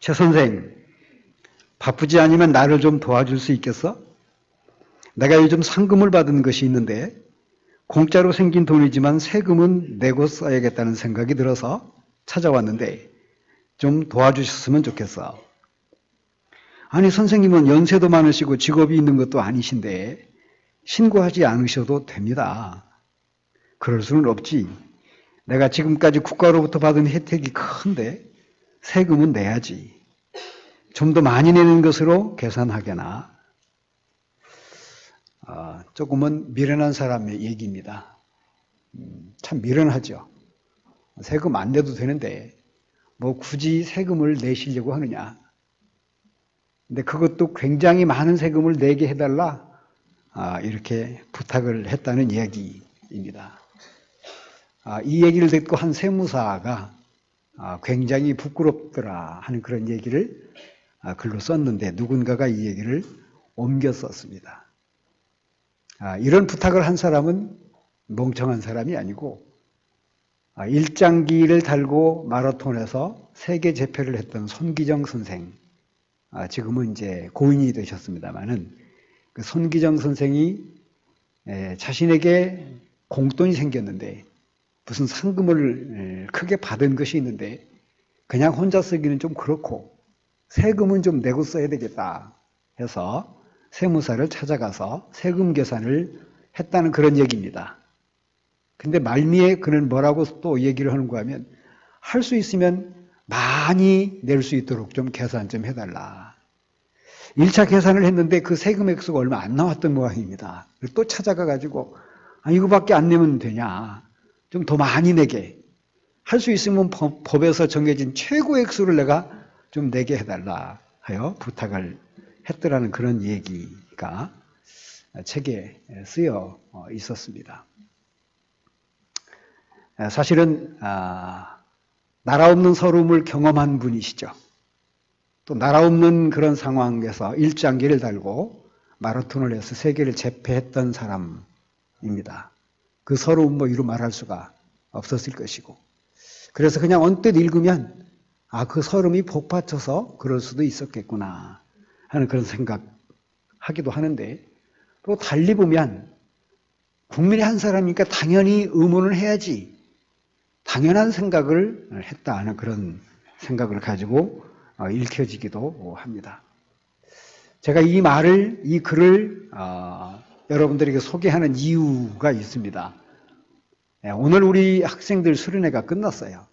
최 선생, 바쁘지 않으면 나를 좀 도와줄 수 있겠어? 내가 요즘 상금을 받은 것이 있는데 공짜로 생긴 돈이지만 세금은 내고 써야겠다는 생각이 들어서 찾아왔는데 좀 도와주셨으면 좋겠어. 아니, 선생님은 연세도 많으시고 직업이 있는 것도 아니신데 신고하지 않으셔도 됩니다. 그럴 수는 없지. 내가 지금까지 국가로부터 받은 혜택이 큰데 세금은 내야지. 좀 더 많이 내는 것으로 계산하게나. 조금은 미련한 사람의 얘기입니다. 참 미련하죠. 세금 안 내도 되는데 뭐 굳이 세금을 내시려고 하느냐. 근데 그것도 굉장히 많은 세금을 내게 해달라. 이렇게 부탁을 했다는 이야기입니다. 이 얘기를 듣고 한 세무사가 굉장히 부끄럽더라 하는 그런 얘기를 글로 썼는데 누군가가 이 얘기를 옮겨 썼습니다. 이런 부탁을 한 사람은 멍청한 사람이 아니고 일장기를 달고 마라톤에서 세계 제패를 했던 손기정 선생, 지금은 이제 고인이 되셨습니다만은 그 손기정 선생이 자신에게 공돈이 생겼는데 무슨 상금을 크게 받은 것이 있는데 그냥 혼자 쓰기는 좀 그렇고 세금은 좀 내고 써야 되겠다 해서 세무사를 찾아가서 세금 계산을 했다는 그런 얘기입니다. 근데 말미에 그는 뭐라고 또 얘기를 하는가 하면 할 수 있으면 많이 낼 수 있도록 좀 계산 좀 해달라. 1차 계산을 했는데 그 세금 액수가 얼마 안 나왔던 모양입니다. 또 찾아가가지고 이거밖에 안 내면 되냐. 좀 더 많이 내게. 할 수 있으면 법에서 정해진 최고 액수를 내가 좀 내게 해달라 하여 부탁을 했더라는 그런 얘기가 책에 쓰여 있었습니다. 사실은 나라 없는 서름을 경험한 분이시죠. 또 나라 없는 그런 상황에서 일장기를 달고 마라톤을 해서 세계를 제패했던 사람입니다. 그 서러움 뭐 이루 말할 수가 없었을 것이고 그래서 그냥 언뜻 읽으면 그 서름이 복받쳐서 그럴 수도 있었겠구나 하는 그런 생각하기도 하는데 또 달리 보면 국민의 한 사람이니까 당연히 의문을 해야지 당연한 생각을 했다 하는 그런 생각을 가지고 읽혀지기도 합니다. 제가 이 글을 여러분들에게 소개하는 이유가 있습니다. 오늘 우리 학생들 수련회가 끝났어요.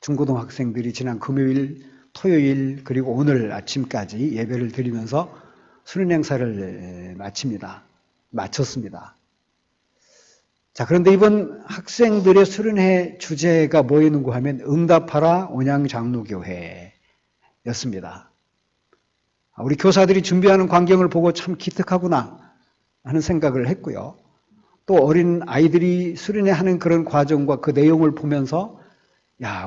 중고등학생들이 지난 금요일, 토요일 그리고 오늘 아침까지 예배를 드리면서 수련 행사를 마쳤습니다. 자, 그런데 이번 학생들의 수련회 주제가 뭐였는가 하면 응답하라 온양장로교회였습니다. 우리 교사들이 준비하는 광경을 보고 참 기특하구나 하는 생각을 했고요. 또 어린 아이들이 수련회 하는 그런 과정과 그 내용을 보면서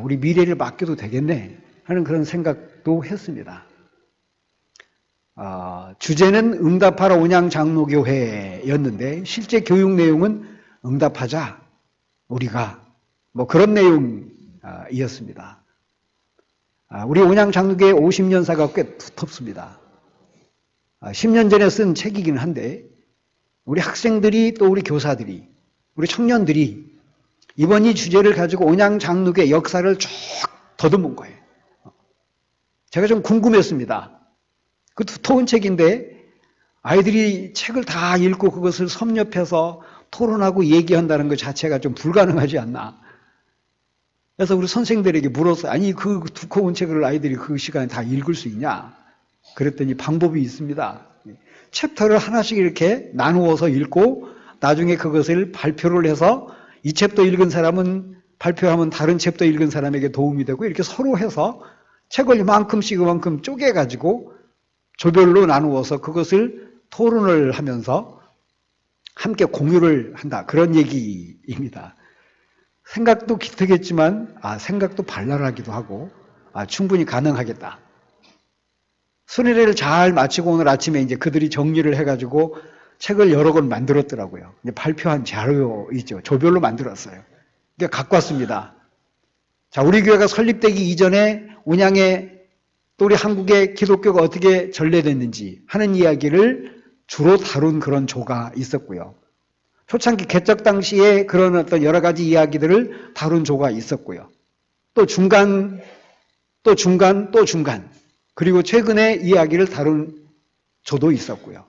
우리 미래를 맡겨도 되겠네 하는 그런 생각도 했습니다. 주제는 응답하라 온양장로교회였는데 실제 교육 내용은 응답하자 우리가 뭐 그런 내용이었습니다. 우리 온양장로교회 50년사가 꽤 두텁습니다. 10년 전에 쓴 책이긴 한데 우리 학생들이 또 우리 교사들이 우리 청년들이 이번 이 주제를 가지고 온양장로교회 역사를 쭉 더듬은 거예요. 제가 좀 궁금했습니다. 그 두터운 책인데 아이들이 책을 다 읽고 그것을 섭렵해서 토론하고 얘기한다는 것 자체가 좀 불가능하지 않나. 그래서 우리 선생들에게 물었어요. 아니 그 두꺼운 책을 아이들이 그 시간에 다 읽을 수 있냐. 그랬더니 방법이 있습니다. 챕터를 하나씩 이렇게 나누어서 읽고 나중에 그것을 발표를 해서 이 챕터 읽은 사람은 발표하면 다른 챕터 읽은 사람에게 도움이 되고 이렇게 서로 해서 책을 이만큼씩 쪼개가지고 조별로 나누어서 그것을 토론을 하면서 함께 공유를 한다. 그런 얘기입니다. 생각도 기특했지만 생각도 발랄하기도 하고 충분히 가능하겠다. 수련회를 잘 마치고 오늘 아침에 이제 그들이 정리를 해가지고 책을 여러 권 만들었더라고요. 발표한 자료 있죠. 조별로 만들었어요. 그러니까 갖고 왔습니다. 자, 우리 교회가 설립되기 이전에 온양에 또 우리 한국의 기독교가 어떻게 전래됐는지 하는 이야기를 주로 다룬 그런 조가 있었고요. 초창기 개척 당시에 그런 어떤 여러 가지 이야기들을 다룬 조가 있었고요. 또 중간, 그리고 최근에 이야기를 다룬 조도 있었고요.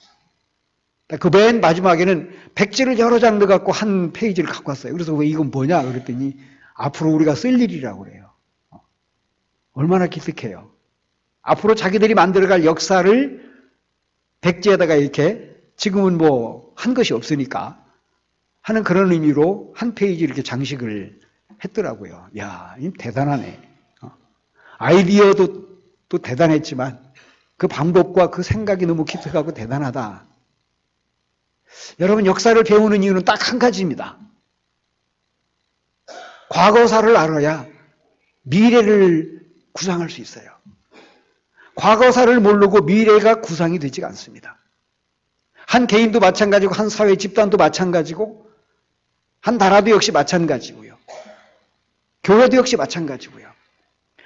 그 맨 마지막에는 백지를 여러 장르 갖고 한 페이지를 갖고 왔어요. 그래서 왜 이건 뭐냐 그랬더니 앞으로 우리가 쓸 일이라고 그래요. 얼마나 기특해요. 앞으로 자기들이 만들어갈 역사를 백지에다가 이렇게 지금은 뭐 한 것이 없으니까 하는 그런 의미로 한 페이지 이렇게 장식을 했더라고요. 야, 대단하네. 아이디어도 또 대단했지만 그 방법과 그 생각이 너무 기특하고 대단하다. 여러분, 역사를 배우는 이유는 딱 한 가지입니다. 과거사를 알아야 미래를 구상할 수 있어요. 과거사를 모르고 미래가 구상이 되지가 않습니다. 한 개인도 마찬가지고 한 사회 집단도 마찬가지고 한 나라도 역시 마찬가지고요. 교회도 역시 마찬가지고요.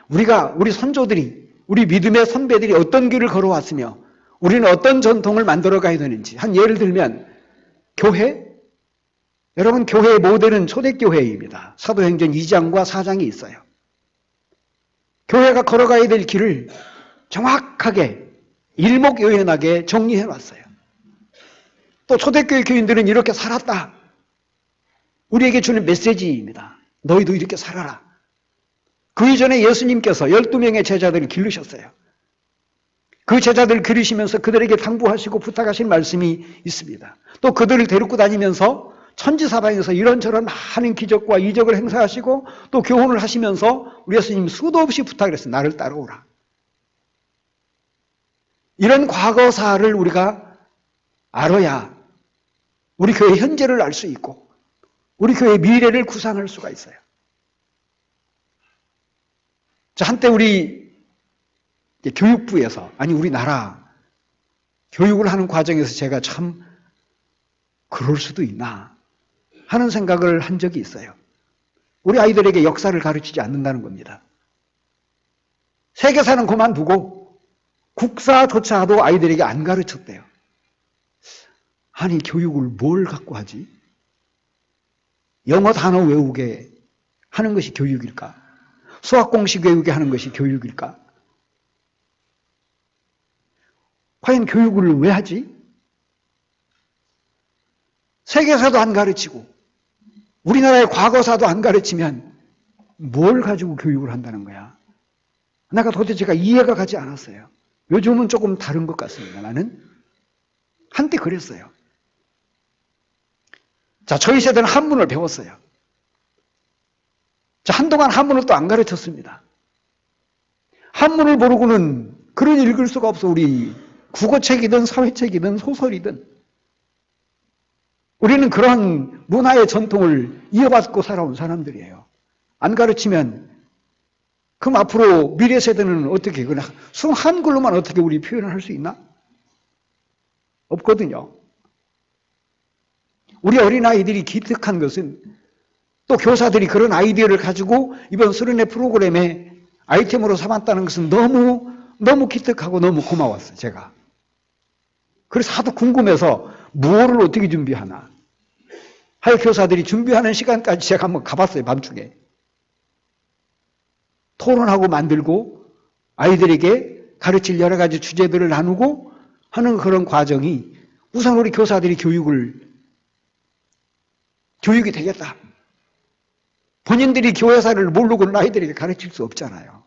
우리 선조들이, 우리 믿음의 선배들이 어떤 길을 걸어왔으며 우리는 어떤 전통을 만들어 가야 되는지 한 예를 들면 교회? 여러분, 교회의 모델은 초대교회입니다. 사도행전 2장과 4장이 있어요. 교회가 걸어가야 될 길을 정확하게 일목요연하게 정리해 놨어요. 또 초대교회 교인들은 이렇게 살았다. 우리에게 주는 메시지입니다. 너희도 이렇게 살아라. 그 이전에 예수님께서 12명의 제자들을 기르셨어요. 그 제자들을 기르시면서 그들에게 당부하시고 부탁하신 말씀이 있습니다. 또 그들을 데리고 다니면서 천지사방에서 이런저런 많은 기적과 이적을 행사하시고 또 교훈을 하시면서 우리 예수님 수도 없이 부탁을 했어요. 나를 따라오라. 이런 과거사를 우리가 알아야 우리 교회의 현재를 알 수 있고 우리 교회의 미래를 구상할 수가 있어요. 자, 한때 우리 교육부에서, 아니 우리나라 교육을 하는 과정에서 제가 참 그럴 수도 있나 하는 생각을 한 적이 있어요. 우리 아이들에게 역사를 가르치지 않는다는 겁니다. 세계사는 그만두고 국사조차도 아이들에게 안 가르쳤대요. 아니, 교육을 뭘 갖고 하지? 영어 단어 외우게 하는 것이 교육일까? 수학 공식 외우게 하는 것이 교육일까? 과연 교육을 왜 하지? 세계사도 안 가르치고 우리나라의 과거사도 안 가르치면 뭘 가지고 교육을 한다는 거야? 내가 도대체가 이해가 가지 않았어요. 요즘은 조금 다른 것 같습니다. 나는 한때 그랬어요. 자, 저희 세대는 한문을 배웠어요. 자, 한동안 한문을 또 안 가르쳤습니다. 한문을 모르고는 글을 읽을 수가 없어. 우리 국어책이든 사회책이든 소설이든. 우리는 그러한 문화의 전통을 이어받고 살아온 사람들이에요. 안 가르치면 그럼 앞으로 미래 세대는 어떻게 그냥 순 한글로만 어떻게 우리 표현을 할 수 있나? 없거든요. 우리 어린아이들이 기특한 것은 또 교사들이 그런 아이디어를 가지고 이번 수련회 프로그램에 아이템으로 삼았다는 것은 너무 기특하고 너무 고마웠어요, 제가. 그래서 하도 궁금해서 무엇을 어떻게 준비하나. 하여 교사들이 준비하는 시간까지 제가 한번 가봤어요, 밤중에. 토론하고 만들고 아이들에게 가르칠 여러 가지 주제들을 나누고 하는 그런 과정이 우선 우리 교사들이 교육이 되겠다. 본인들이 교회사를 모르고는 아이들에게 가르칠 수 없잖아요.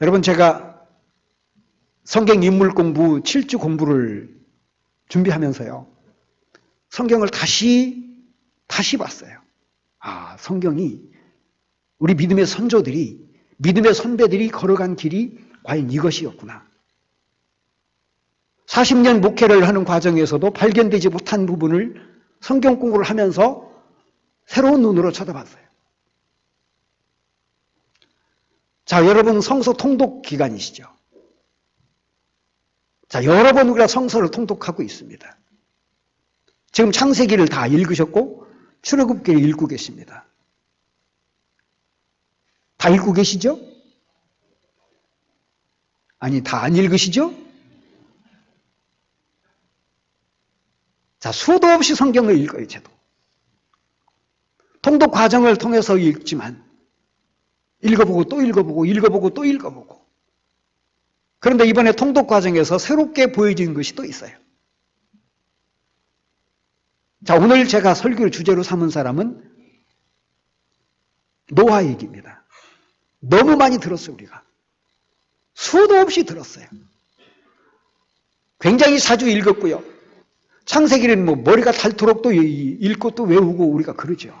여러분, 제가 성경 인물 공부 7주 공부를 준비하면서요, 성경을 다시 봤어요. 아, 성경이 우리 믿음의 선조들이, 믿음의 선배들이 걸어간 길이 과연 이것이었구나. 40년 목회를 하는 과정에서도 발견되지 못한 부분을 성경 공부를 하면서 새로운 눈으로 쳐다봤어요. 자, 여러분 성서 통독 기간이시죠. 자, 여러 번 우리가 성서를 통독하고 있습니다. 지금 창세기를 다 읽으셨고 출애굽기를 읽고 계십니다. 다 읽고 계시죠? 아니, 다 안 읽으시죠? 자, 수도 없이 성경을 읽어요, 저도. 통독 과정을 통해서 읽지만, 읽어보고 또 읽어보고, 읽어보고 또 읽어보고. 그런데 이번에 통독 과정에서 새롭게 보여진 것이 또 있어요. 자, 오늘 제가 설교를 주제로 삼은 사람은 노아 얘기입니다. 너무 많이 들었어요, 우리가. 수도 없이 들었어요. 굉장히 자주 읽었고요. 창세기는 뭐 머리가 닳도록 또 읽고 또 외우고 우리가 그러죠.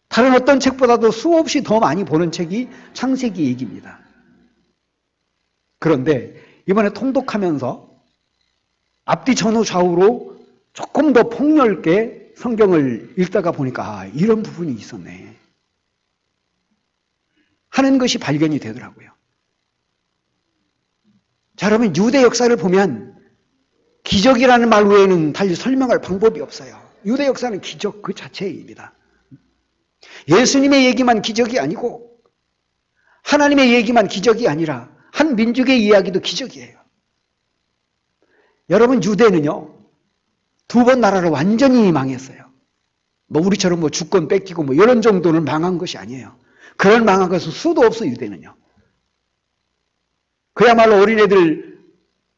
다른 어떤 책보다도 수없이 더 많이 보는 책이 창세기 얘기입니다. 그런데 이번에 통독하면서 앞뒤 전후 좌우로 조금 더 폭넓게 성경을 읽다가 보니까 이런 부분이 있었네 하는 것이 발견이 되더라고요. 자, 여러분, 유대 역사를 보면 기적이라는 말 외에는 달리 설명할 방법이 없어요. 유대 역사는 기적 그 자체입니다. 예수님의 얘기만 기적이 아니고 하나님의 얘기만 기적이 아니라 한 민족의 이야기도 기적이에요. 여러분, 유대는요, 두 번 나라를 완전히 망했어요. 뭐 우리처럼 뭐 주권 뺏기고 뭐 이런 정도는 망한 것이 아니에요. 그런 망한 것은 수도 없어, 유대는요. 그야말로 어린애들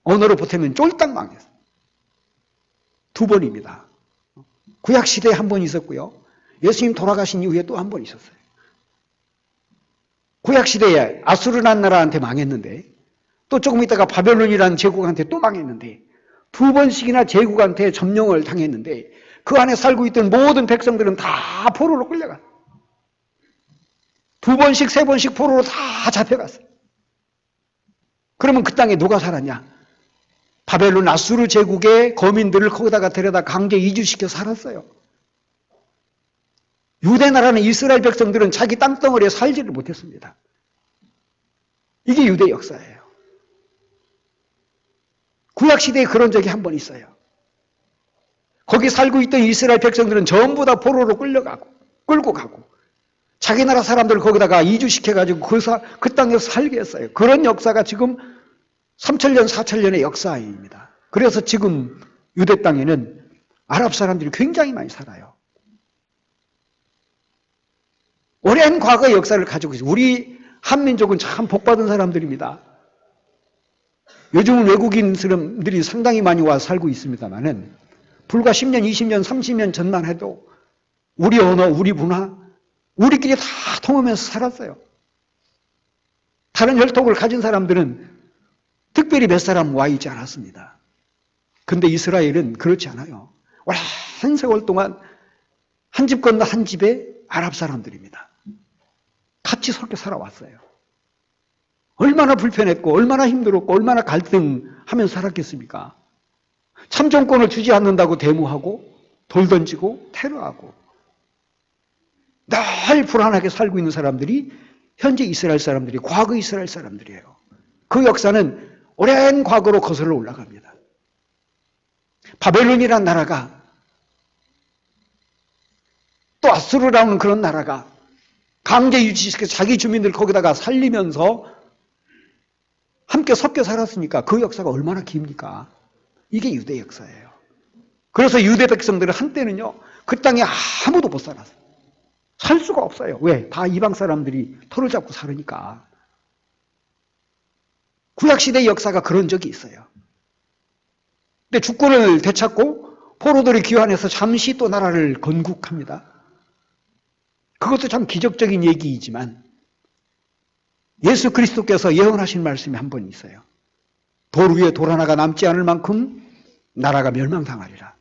언어로 보태면 쫄딱 망했어요. 두 번입니다. 구약시대에 한 번 있었고요. 예수님 돌아가신 이후에 또 한 번 있었어요. 구약시대에 아수르란 나라한테 망했는데 또 조금 있다가 바벨론이라는 제국한테 또 망했는데 두 번씩이나 제국한테 점령을 당했는데 그 안에 살고 있던 모든 백성들은 다 포로로 끌려갔어요. 두 번씩 세 번씩 포로로 다 잡혀갔어요. 그러면 그 땅에 누가 살았냐? 바벨론 아수르 제국의 거민들을 거기다가 데려다 강제 이주시켜 살았어요. 유대 나라는 이스라엘 백성들은 자기 땅덩어리에 살지를 못했습니다. 이게 유대 역사예요. 구약시대에 그런 적이 한 번 있어요. 거기 살고 있던 이스라엘 백성들은 전부 다 포로로 끌고 가고 자기 나라 사람들을 거기다가 이주시켜가지고 그 땅에서 살게 했어요. 그런 역사가 지금 3000년, 4000년의 역사입니다. 그래서 지금 유대 땅에는 아랍 사람들이 굉장히 많이 살아요. 오랜 과거의 역사를 가지고 있어요. 우리 한민족은 참 복받은 사람들입니다. 요즘은 외국인 사람들이 상당히 많이 와서 살고 있습니다만은 불과 10년, 20년, 30년 전만 해도 우리 언어, 우리 문화, 우리끼리 다 통하면서 살았어요. 다른 혈통을 가진 사람들은 특별히 몇 사람 와 있지 않았습니다. 근데 이스라엘은 그렇지 않아요. 오랜 세월 동안 한 집 건너 한 집에 아랍 사람들입니다. 같이 섞여 살아왔어요. 얼마나 불편했고 얼마나 힘들었고 얼마나 갈등하면서 살았겠습니까? 참정권을 주지 않는다고 데모하고 돌 던지고 테러하고 늘 불안하게 살고 있는 사람들이 현재 이스라엘 사람들이 과거 이스라엘 사람들이에요. 그 역사는 오랜 과거로 거슬러 올라갑니다. 바벨론이라는 나라가 또 아수르라는 그런 나라가 강제 유치시켜서 자기 주민들 거기다가 살리면서 함께 섞여 살았으니까 그 역사가 얼마나 깁니까? 이게 유대 역사예요. 그래서 유대 백성들은 한때는요, 그 땅에 아무도 못 살았어요. 살 수가 없어요. 왜? 다 이방 사람들이 털을 잡고 살으니까. 구약시대의 역사가 그런 적이 있어요. 근데 주권을 되찾고 포로들이 귀환해서 잠시 또 나라를 건국합니다. 그것도 참 기적적인 얘기이지만 예수 그리스도께서 예언하신 말씀이 한 번 있어요. 돌 위에 돌 하나가 남지 않을 만큼 나라가 멸망당하리라.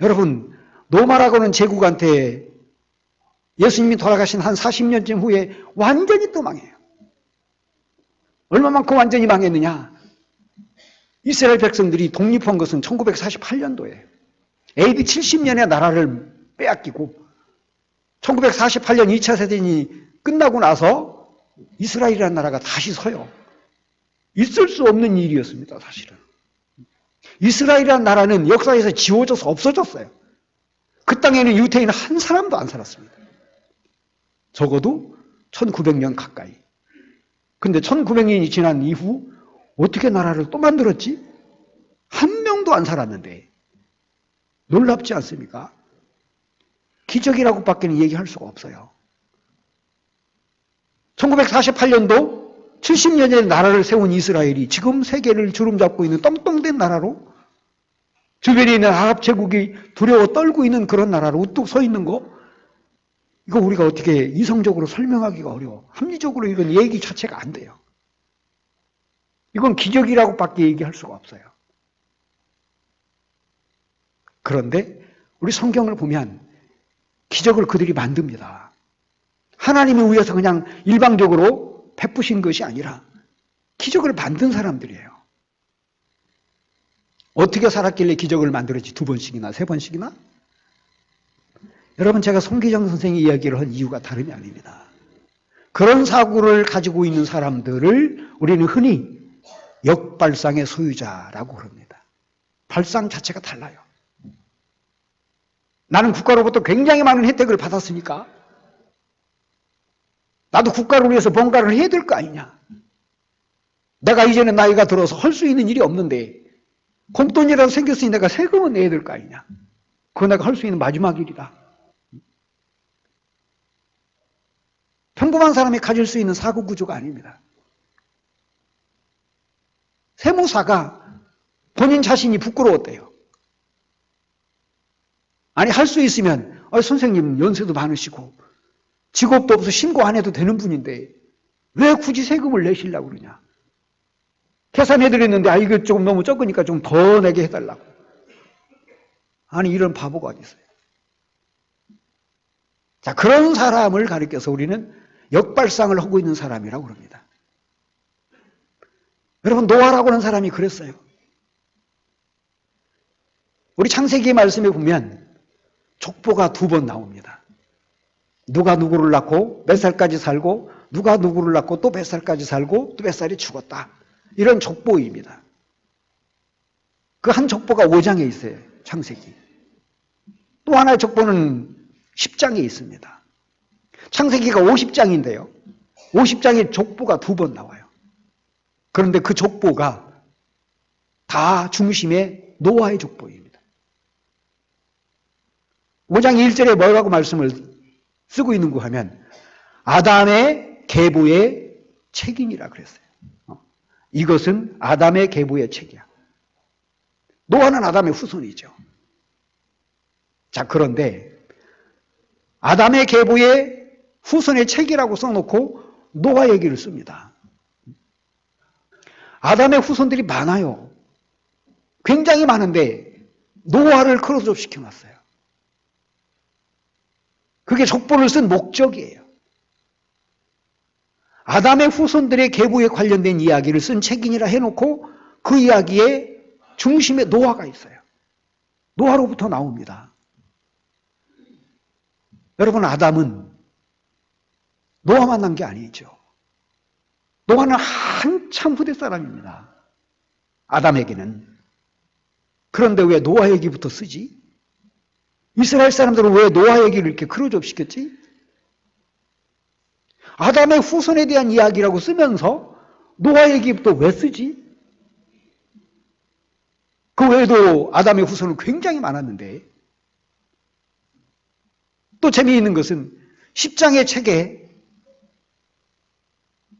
여러분, 로마라고는 제국한테 예수님이 돌아가신 한 40년쯤 후에 완전히 또 망해요. 얼마만큼 완전히 망했느냐? 이스라엘 백성들이 독립한 것은 1948년도예요. AD 70년에 나라를 빼앗기고 1948년 2차 세대전이 끝나고 나서 이스라엘이라는 나라가 다시 서요. 있을 수 없는 일이었습니다, 사실은. 이스라엘이라는 나라는 역사에서 지워져서 없어졌어요. 그 땅에는 유태인 한 사람도 안 살았습니다. 적어도 1900년 가까이. 근데 1900년이 지난 이후 어떻게 나라를 또 만들었지? 한 명도 안 살았는데. 놀랍지 않습니까? 기적이라고밖에 얘기할 수가 없어요. 1948년도 70년의 나라를 세운 이스라엘이 지금 세계를 주름잡고 있는 똥똥된 나라로, 주변에 있는 아랍 제국이 두려워 떨고 있는 그런 나라로 우뚝 서 있는 거, 이거 우리가 어떻게 이성적으로 설명하기가 어려워. 합리적으로 이건 얘기 자체가 안 돼요. 이건 기적이라고밖에 얘기할 수가 없어요. 그런데 우리 성경을 보면 기적을 그들이 만듭니다. 하나님이 위해서 그냥 일방적으로 베푸신 것이 아니라 기적을 만든 사람들이에요. 어떻게 살았길래 기적을 만들었지? 2번씩이나 3번씩이나? 여러분, 제가 송기정 선생의 이야기를 한 이유가 다름이 아닙니다. 그런 사고를 가지고 있는 사람들을 우리는 흔히 역발상의 소유자라고 그럽니다. 발상 자체가 달라요. 나는 국가로부터 굉장히 많은 혜택을 받았으니까 나도 국가를 위해서 뭔가를 해야 될 거 아니냐. 내가 이제는 나이가 들어서 할 수 있는 일이 없는데 공돈이라도 생겼으니 내가 세금은 내야 될 거 아니냐. 그거 내가 할 수 있는 마지막 일이다. 평범한 사람이 가질 수 있는 사고 구조가 아닙니다. 세무사가 본인 자신이 부끄러웠대요. 아니, 할 수 있으면 선생님 연세도 많으시고 직업도 없어 신고 안 해도 되는 분인데 왜 굳이 세금을 내시려고 그러냐. 계산해드렸는데 이거 조금 너무 적으니까 좀 더 내게 해달라고. 아니, 이런 바보가 어디 있어요. 자, 그런 사람을 가리켜서 우리는 역발상을 하고 있는 사람이라고 그럽니다. 여러분, 노아라고 하는 사람이 그랬어요. 우리 창세기 말씀에 보면 족보가 2번 나옵니다. 누가 누구를 낳고 몇 살까지 살고, 누가 누구를 낳고 또 몇 살까지 살고 또 몇 살이 죽었다. 이런 족보입니다. 그 한 족보가 5장에 있어요. 창세기. 또 하나의 족보는 10장에 있습니다. 창세기가 50장인데요. 50장에 족보가 2번 나와요. 그런데 그 족보가 다 중심에 노아의 족보입니다. 5장 1절에 뭐라고 말씀을 쓰고 있는가 하면 아담의 계보의 책임이라 그랬어요. 이것은 아담의 계보의 책이야. 노아는 아담의 후손이죠. 자, 그런데 아담의 계보의 후손의 책이라고 써놓고 노아 얘기를 씁니다. 아담의 후손들이 많아요. 굉장히 많은데 노아를 크로즈업 시켜놨어요. 그게 족보를 쓴 목적이에요. 아담의 후손들의 계보에 관련된 이야기를 쓴 책이니라 해놓고 그 이야기의 중심에 노아가 있어요. 노아로부터 나옵니다. 여러분, 아담은 노아 만난 게 아니죠. 노아는 한참 후대 사람입니다. 아담에게는. 그런데 왜 노아 얘기부터 쓰지? 이스라엘 사람들은 왜 노아 얘기를 이렇게 크로즈업 시켰지? 아담의 후손에 대한 이야기라고 쓰면서 노아 얘기부터 왜 쓰지? 그 외에도 아담의 후손은 굉장히 많았는데, 또 재미있는 것은 10장의 책에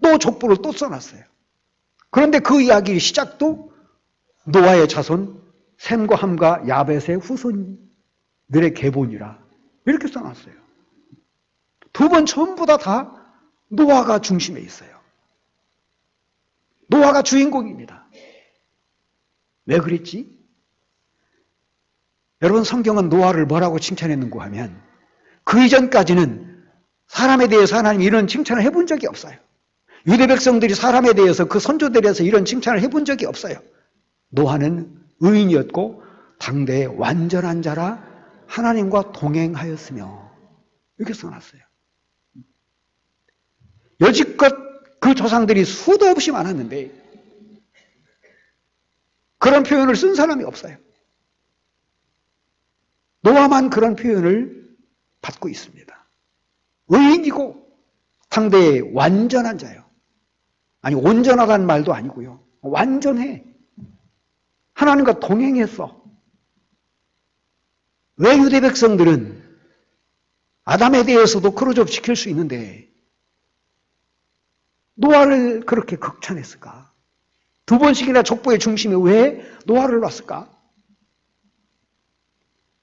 또 족보를 또 써놨어요. 그런데 그 이야기의 시작도 노아의 자손 셈과 함과 야벳의 후손들의 계보니라 이렇게 써놨어요. 2번 전부 다 노아가 중심에 있어요. 노아가 주인공입니다. 왜 그랬지? 여러분, 성경은 노아를 뭐라고 칭찬했는가 하면 그 이전까지는 사람에 대해서 하나님이 이런 칭찬을 해본 적이 없어요. 유대 백성들이 사람에 대해서 그 선조들에 대해서 이런 칭찬을 해본 적이 없어요. 노아는 의인이었고 당대의 완전한 자라 하나님과 동행하였으며 이렇게 써놨어요. 여지껏 그 조상들이 수도 없이 많았는데 그런 표현을 쓴 사람이 없어요. 노아만 그런 표현을 받고 있습니다. 의인이고 상대의 완전한 자요. 아니 온전하다는 말도 아니고요. 완전해. 하나님과 동행했어. 왜 유대 백성들은 아담에 대해서도 크로즈업 시킬 수 있는데 노아를 그렇게 극찬했을까? 2번씩이나 족보의 중심에 왜 노아를 놨을까?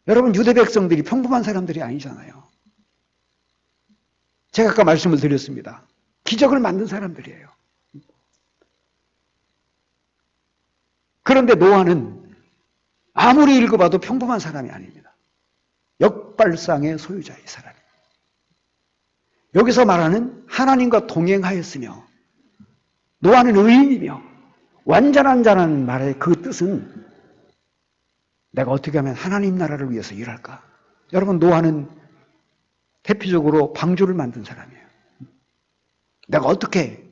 여러분 유대 백성들이 평범한 사람들이 아니잖아요. 제가 아까 말씀을 드렸습니다. 기적을 만든 사람들이에요. 그런데 노아는 아무리 읽어봐도 평범한 사람이 아닙니다. 역발상의 소유자의 사람입니다. 여기서 말하는 하나님과 동행하였으며 노아는 의인이며 완전한 자라는 말의 그 뜻은 내가 어떻게 하면 하나님 나라를 위해서 일할까? 여러분 노아는 대표적으로 방주를 만든 사람이에요. 내가 어떻게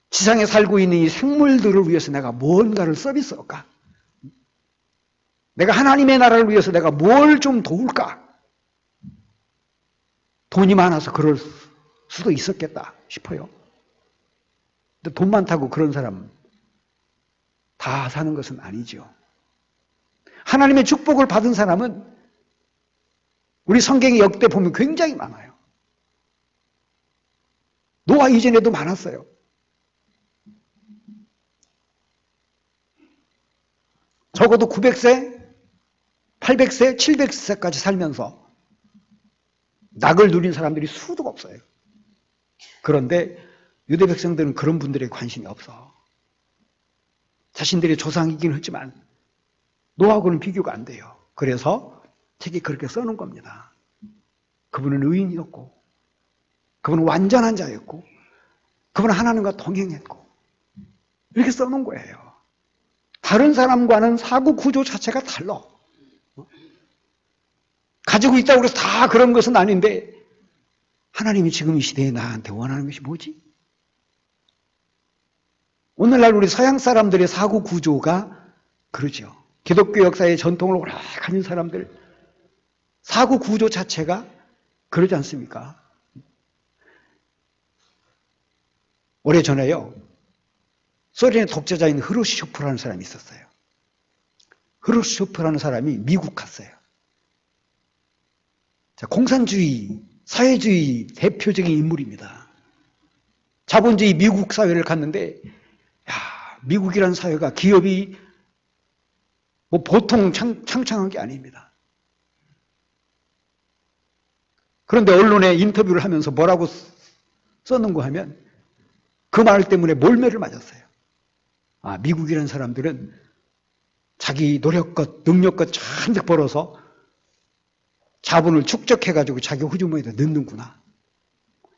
지상에 살고 있는 이 생물들을 위해서 내가 무언가를 서비스할까? 내가 하나님의 나라를 위해서 내가 뭘 좀 도울까? 돈이 많아서 그럴 수도 있었겠다 싶어요. 근데 돈 많다고 그런 사람 다 사는 것은 아니죠. 하나님의 축복을 받은 사람은 우리 성경의 역대 보면 굉장히 많아요. 노아 이전에도 많았어요. 적어도 900세, 800세, 700세까지 살면서 낙을 누린 사람들이 수도 없어요. 그런데 유대 백성들은 그런 분들에 관심이 없어. 자신들의 조상이긴 하지만 노아하고는 비교가 안 돼요. 그래서 책이 그렇게 써놓은 겁니다. 그분은 의인이었고 그분은 완전한 자였고 그분은 하나님과 동행했고 이렇게 써놓은 거예요. 다른 사람과는 사고 구조 자체가 달라. 가지고 있다고 해서 다 그런 것은 아닌데 하나님이 지금 이 시대에 나한테 원하는 것이 뭐지? 오늘날 우리 서양 사람들의 사고 구조가 그러죠. 기독교 역사의 전통을 오래 가진 사람들 사고 구조 자체가 그러지 않습니까? 오래전에요. 소련의 독재자인 흐루시초프라는 사람이 있었어요. 흐루시초프라는 사람이 미국 갔어요. 자, 공산주의, 사회주의 대표적인 인물입니다. 자본주의 미국 사회를 갔는데 미국이라는 사회가 기업이 뭐 보통 창창한 게 아닙니다. 그런데 언론에 인터뷰를 하면서 뭐라고 썼는가 하면 그 말 때문에 몰매를 맞았어요. 미국이라는 사람들은 자기 노력껏 능력껏 잔뜩 벌어서 자본을 축적해가지고 자기 호주머니에다 넣는구나.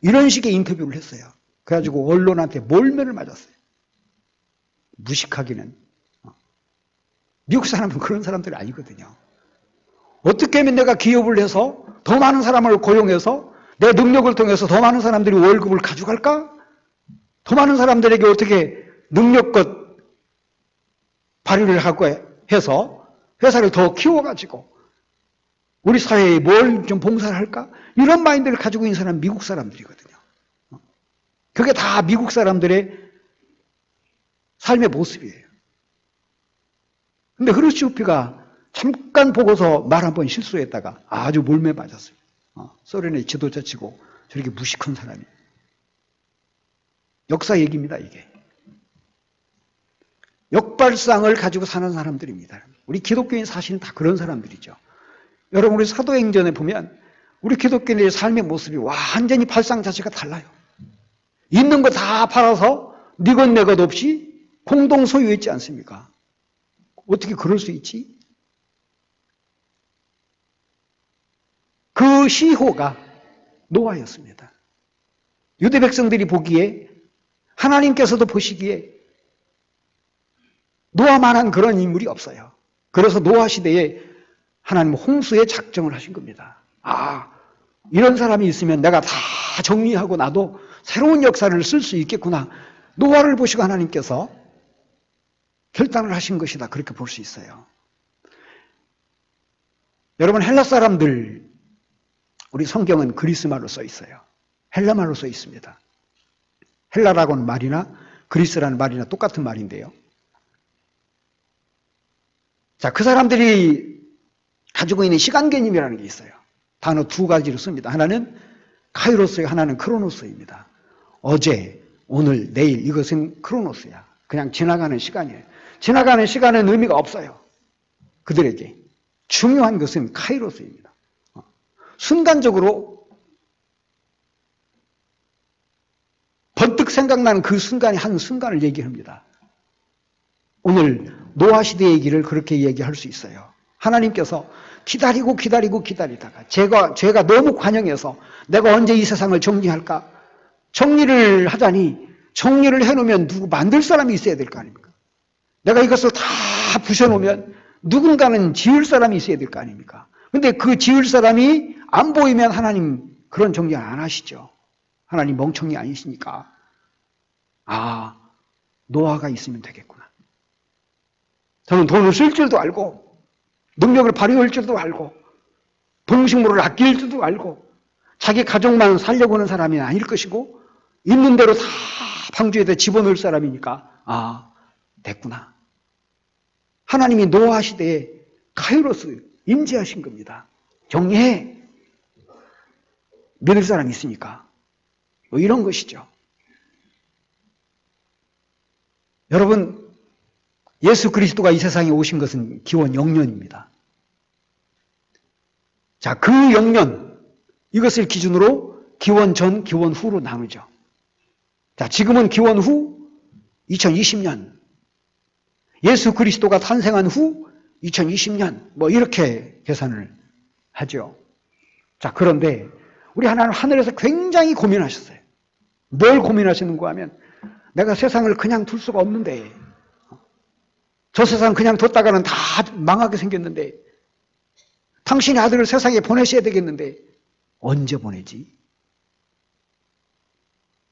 이런 식의 인터뷰를 했어요. 그래가지고 언론한테 몰매를 맞았어요. 무식하기는. 미국 사람은 그런 사람들이 아니거든요. 어떻게 하면 내가 기업을 해서 더 많은 사람을 고용해서 내 능력을 통해서 더 많은 사람들이 월급을 가져갈까? 더 많은 사람들에게 어떻게 능력껏 발휘를 하고 해서 회사를 더 키워가지고 우리 사회에 뭘 좀 봉사를 할까? 이런 마인드를 가지고 있는 사람은 미국 사람들이거든요. 그게 다 미국 사람들의 삶의 모습이에요. 근데 흐루시초프가 잠깐 보고서 말 한 번 실수했다가 아주 몰매 맞았어요. 소련의 지도자치고 저렇게 무식한 사람이. 역사 얘기입니다, 이게. 역발상을 가지고 사는 사람들입니다. 우리 기독교인 사실은 다 그런 사람들이죠. 여러분 우리 사도행전에 보면 우리 기독교인의 삶의 모습이 완전히 발상 자체가 달라요. 있는 거 다 팔아서 네 것 내 것 없이 공동 소유했지 않습니까? 어떻게 그럴 수 있지? 그 시호가 노아였습니다. 유대 백성들이 보기에 하나님께서도 보시기에 노아만한 그런 인물이 없어요. 그래서 노아 시대에 하나님 홍수의 작정을 하신 겁니다. 이런 사람이 있으면 내가 다 정리하고 나도 새로운 역사를 쓸 수 있겠구나. 노아를 보시고 하나님께서 결단을 하신 것이다. 그렇게 볼 수 있어요. 여러분 헬라 사람들 우리 성경은 그리스말로 써 있어요. 헬라말로 써 있습니다. 헬라라고는 말이나 그리스라는 말이나 똑같은 말인데요. 자, 그 사람들이 가지고 있는 시간 개념이라는 게 있어요. 단어 두 가지로 씁니다. 하나는 카이로스요, 하나는 크로노스입니다. 어제, 오늘, 내일 이것은 크로노스야. 그냥 지나가는 시간이에요. 지나가는 시간은 의미가 없어요. 그들에게. 중요한 것은 카이로스입니다. 순간적으로 번뜩 생각나는 그 순간이 한 순간을 얘기합니다. 오늘 노아 시대 얘기를 그렇게 얘기할 수 있어요. 하나님께서 기다리다가 죄가 너무 관영해서 내가 언제 이 세상을 정리할까? 정리를 하자니 정리를 해놓으면 누구 만들 사람이 있어야 될 거 아닙니까? 내가 이것을 다 부셔놓으면 누군가는 지을 사람이 있어야 될 거 아닙니까? 근데 그 지을 사람이 안 보이면 하나님 그런 정리 안 하시죠. 하나님 멍청이 아니시니까. 아, 노아가 있으면 되겠구나. 저는 돈을 쓸 줄도 알고 능력을 발휘할 줄도 알고 동식물을 아낄 줄도 알고 자기 가족만 살려고 하는 사람이 아닐 것이고 있는 대로 다 방주에다 집어넣을 사람이니까 아, 됐구나. 하나님이 노아 시대에 카이로스 임재하신 겁니다. 정리해. 믿을 사람이 있으니까. 뭐 이런 것이죠. 여러분, 예수 그리스도가 이 세상에 오신 것은 기원 0년입니다. 자, 그 0년, 이것을 기준으로 기원 전, 기원 후로 나누죠. 자, 지금은 기원 후 2020년. 예수 그리스도가 탄생한 후 2020년. 뭐 이렇게 계산을 하죠. 자, 그런데 우리 하나님 하늘에서 굉장히 고민하셨어요. 뭘 고민하시는가 하면 내가 세상을 그냥 둘 수가 없는데 저 세상 그냥 뒀다가는 다 망하게 생겼는데 당신의 아들을 세상에 보내셔야 되겠는데 언제 보내지?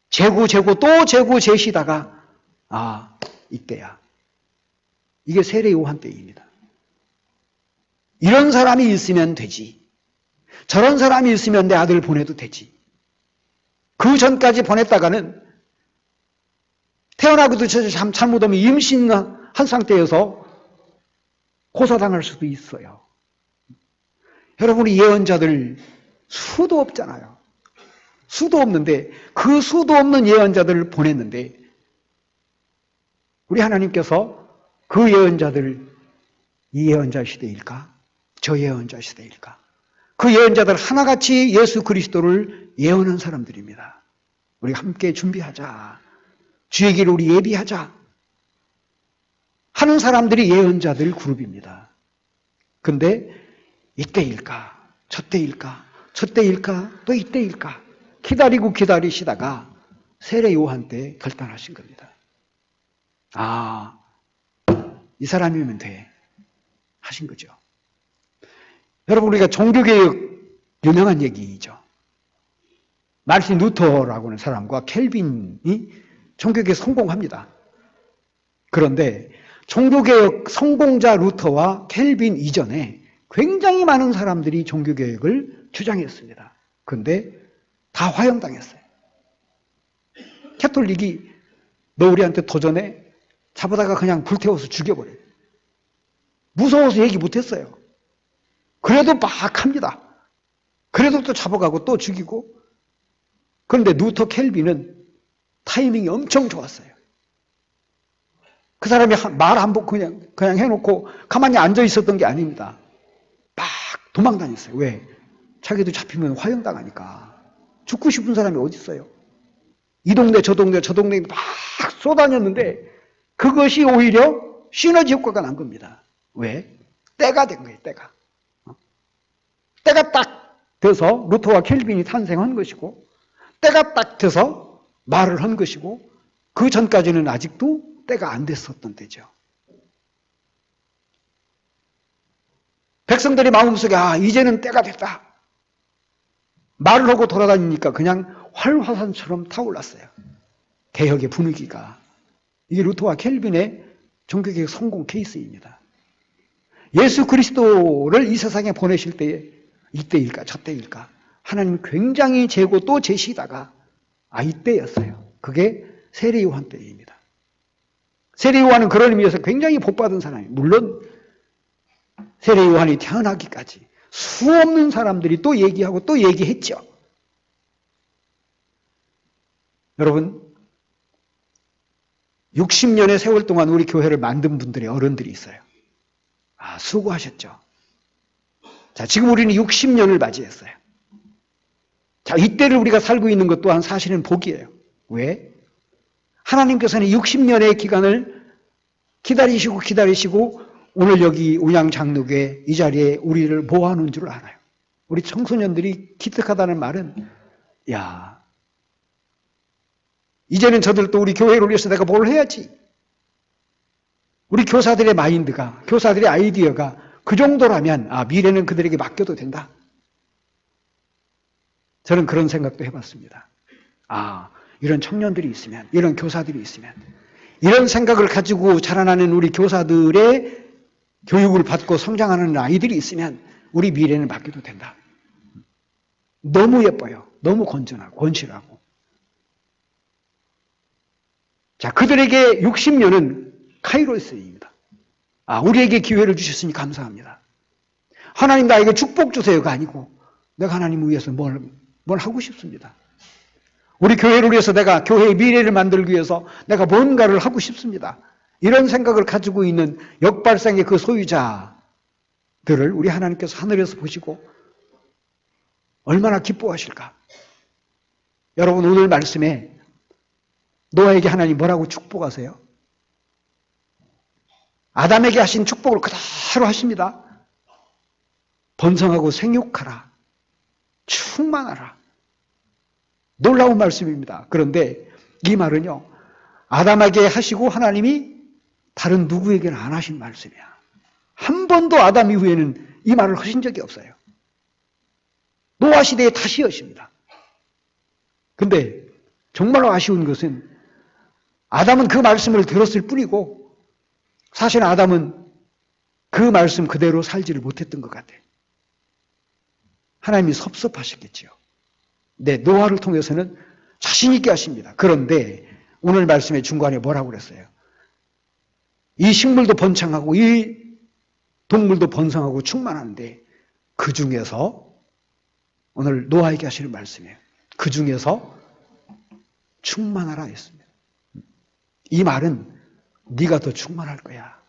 재고 또 재고 재시다가 아, 이때야. 이게 세례 요한 때입니다. 이런 사람이 있으면 되지. 저런 사람이 있으면 내 아들을 보내도 되지. 그 전까지 보냈다가는 태어나고도 잘못하면 임신한 상태여서 고사당할 수도 있어요. 여러분이 예언자들 수도 없잖아요. 수도 없는데 그 수도 없는 예언자들을 보냈는데 우리 하나님께서 그 예언자들 이 예언자 시대일까? 저 예언자 시대일까? 그 예언자들 하나같이 예수 그리스도를 예언한 사람들입니다. 우리 함께 준비하자. 주의 길을 우리 예비하자. 하는 사람들이 예언자들 그룹입니다. 근데 이때일까? 저때일까? 저때일까? 또 이때일까? 기다리시다가 세례 요한 때 결단하신 겁니다. 아, 이 사람이면 돼. 하신 거죠. 여러분, 우리가 종교개혁 유명한 얘기죠. 마르틴 루터라고 하는 사람과 켈빈이 종교개혁 성공합니다. 그런데 종교개혁 성공자 루터와 켈빈 이전에 굉장히 많은 사람들이 종교개혁을 주장했습니다. 그런데 다 화형당했어요. 캐톨릭이 너 우리한테 도전해? 잡아다가 그냥 불태워서 죽여버려요. 무서워서 얘기 못했어요. 그래도 막 합니다. 그래도 또 잡아가고 또 죽이고. 그런데 루터 켈빈은 타이밍이 엄청 좋았어요. 그 사람이 말 한 번 그냥 해놓고 가만히 앉아 있었던 게 아닙니다. 막 도망 다녔어요. 왜? 자기도 잡히면 화형당하니까. 죽고 싶은 사람이 어디 있어요? 이 동네 저 동네 막 쏘다녔는데 그것이 오히려 시너지 효과가 난 겁니다. 왜? 때가 된 거예요. 때가. 때가 딱 돼서 루터와 켈빈이 탄생한 것이고 때가 딱 돼서 말을 한 것이고 그 전까지는 아직도 때가 안 됐었던 때죠. 백성들이 마음속에 아 이제는 때가 됐다. 말을 하고 돌아다니니까 그냥 활화산처럼 타올랐어요. 개혁의 분위기가. 이게 루터와 켈빈의 종교개혁 성공 케이스입니다. 예수 그리스도를 이 세상에 보내실 때에 이때일까 저때일까 하나님 굉장히 재고 또 재시다가 아 이때였어요. 그게 세례 요한 때입니다. 세례 요한은 그런 의미에서 굉장히 복받은 사람이에요. 물론 세례 요한이 태어나기까지 수없는 사람들이 또 얘기하고 또 얘기했죠. 여러분, 60년의 세월 동안 우리 교회를 만든 분들의 어른들이 있어요. 아, 수고하셨죠. 자, 지금 우리는 60년을 맞이했어요. 자, 이때를 우리가 살고 있는 것 또한 사실은 복이에요. 왜? 하나님께서는 60년의 기간을 기다리시고 오늘 여기 운양장로교회 이 자리에 우리를 모아놓은 줄 알아요. 우리 청소년들이 기특하다는 말은 야, 이제는 저들도 우리 교회를 위해서 내가 뭘 해야지. 우리 교사들의 마인드가, 교사들의 아이디어가 그 정도라면 미래는 그들에게 맡겨도 된다. 저는 그런 생각도 해봤습니다. 이런 청년들이 있으면, 이런 교사들이 있으면, 이런 생각을 가지고 자라나는 우리 교사들의 교육을 받고 성장하는 아이들이 있으면 우리 미래는 맡겨도 된다. 너무 예뻐요. 너무 건전하고 건실하고. 자, 그들에게 60년은 카이로스입니다. 우리에게 기회를 주셨으니 감사합니다. 하나님 나에게 축복 주세요가 아니고 내가 하나님을 위해서 뭘 하고 싶습니다. 우리 교회를 위해서 내가 교회의 미래를 만들기 위해서 내가 뭔가를 하고 싶습니다. 이런 생각을 가지고 있는 역발상의 그 소유자들을 우리 하나님께서 하늘에서 보시고 얼마나 기뻐하실까. 여러분, 오늘 말씀에 노아에게 하나님 뭐라고 축복하세요? 아담에게 하신 축복을 그대로 하십니다. 번성하고 생육하라. 충만하라. 놀라운 말씀입니다. 그런데 이 말은요, 아담에게 하시고 하나님이 다른 누구에게는 안 하신 말씀이야. 한 번도 아담 이후에는 이 말을 하신 적이 없어요. 노아 시대에 다시 하십니다. 근데 정말로 아쉬운 것은 아담은 그 말씀을 들었을 뿐이고 사실 아담은 그 말씀 그대로 살지를 못했던 것 같아요. 하나님이 섭섭하셨겠지요. 네, 노아를 통해서는 자신 있게 하십니다. 그런데 오늘 말씀의 중간에 뭐라고 그랬어요? 이 식물도 번창하고 이 동물도 번성하고 충만한데 그 중에서 오늘 노아에게 하시는 말씀이에요. 그 중에서 충만하라 했습니다. 이 말은 네가 더 충만할 거야.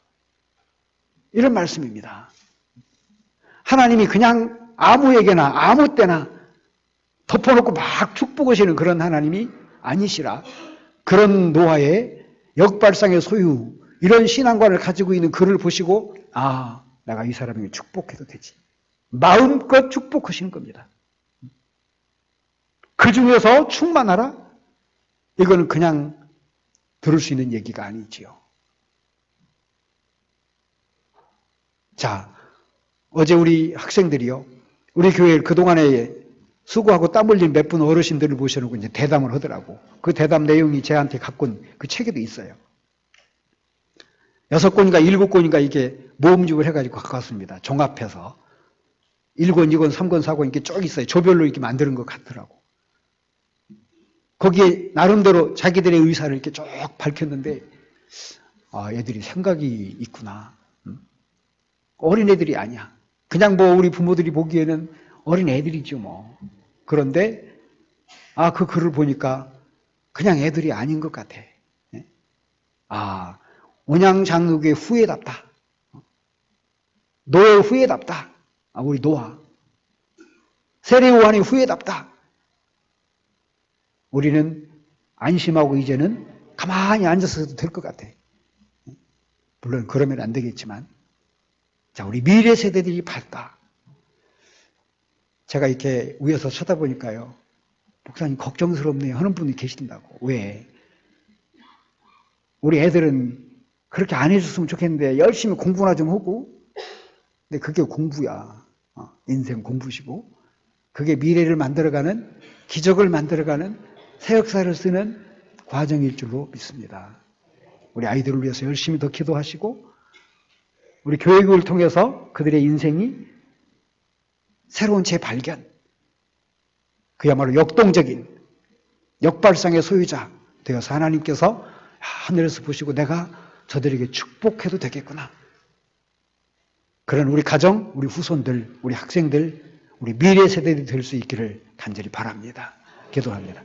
이런 말씀입니다. 하나님이 그냥 아무에게나 아무 때나 덮어놓고 막 축복하시는 그런 하나님이 아니시라. 그런 노아의 역발상의 소유, 이런 신앙관을 가지고 있는 그를 보시고 내가 이 사람에게 축복해도 되지. 마음껏 축복하시는 겁니다. 그 중에서 충만하라? 이거는 그냥 들을 수 있는 얘기가 아니지요. 자, 어제 우리 학생들이요, 우리 교회 그동안에 수고하고 땀 흘린 몇 분 어르신들을 모셔놓고 이제 대담을 하더라고. 그 대담 내용이 제한테 갖고 온 그 책에도 있어요. 6권인가 7권인가 이게 모음집을 해가지고 갖고 왔습니다. 종합해서. 1권, 2권, 3권, 4권 이렇게 쭉 있어요. 조별로 이렇게 만드는 것 같더라고. 거기에 나름대로 자기들의 의사를 이렇게 쭉 밝혔는데, 애들이 생각이 있구나. 어린애들이 아니야. 그냥 뭐 우리 부모들이 보기에는 어린애들이죠 뭐. 그런데 그 글을 보니까 그냥 애들이 아닌 것 같아. 온양장로교의 후예답다. 노아의 후예답다. 우리 노아. 세례요한의 후예답다. 우리는 안심하고 이제는 가만히 앉아서도 될 것 같아. 물론 그러면 안 되겠지만, 자, 우리 미래 세대들이 밝다. 제가 이렇게 위에서 쳐다보니까요, 목사님 걱정스럽네요 하는 분이 계신다고. 왜? 우리 애들은 그렇게 안 해줬으면 좋겠는데 열심히 공부나 좀 하고, 근데 그게 공부야. 인생 공부시고, 그게 미래를 만들어가는, 기적을 만들어가는 새 역사를 쓰는 과정일 줄로 믿습니다. 우리 아이들을 위해서 열심히 더 기도하시고, 우리 교육을 통해서 그들의 인생이 새로운 재발견, 그야말로 역동적인 역발상의 소유자, 되어서 하나님께서 하늘에서 보시고 내가 저들에게 축복해도 되겠구나. 그런 우리 가정, 우리 후손들, 우리 학생들, 우리 미래 세대들이 될 수 있기를 간절히 바랍니다. 기도합니다.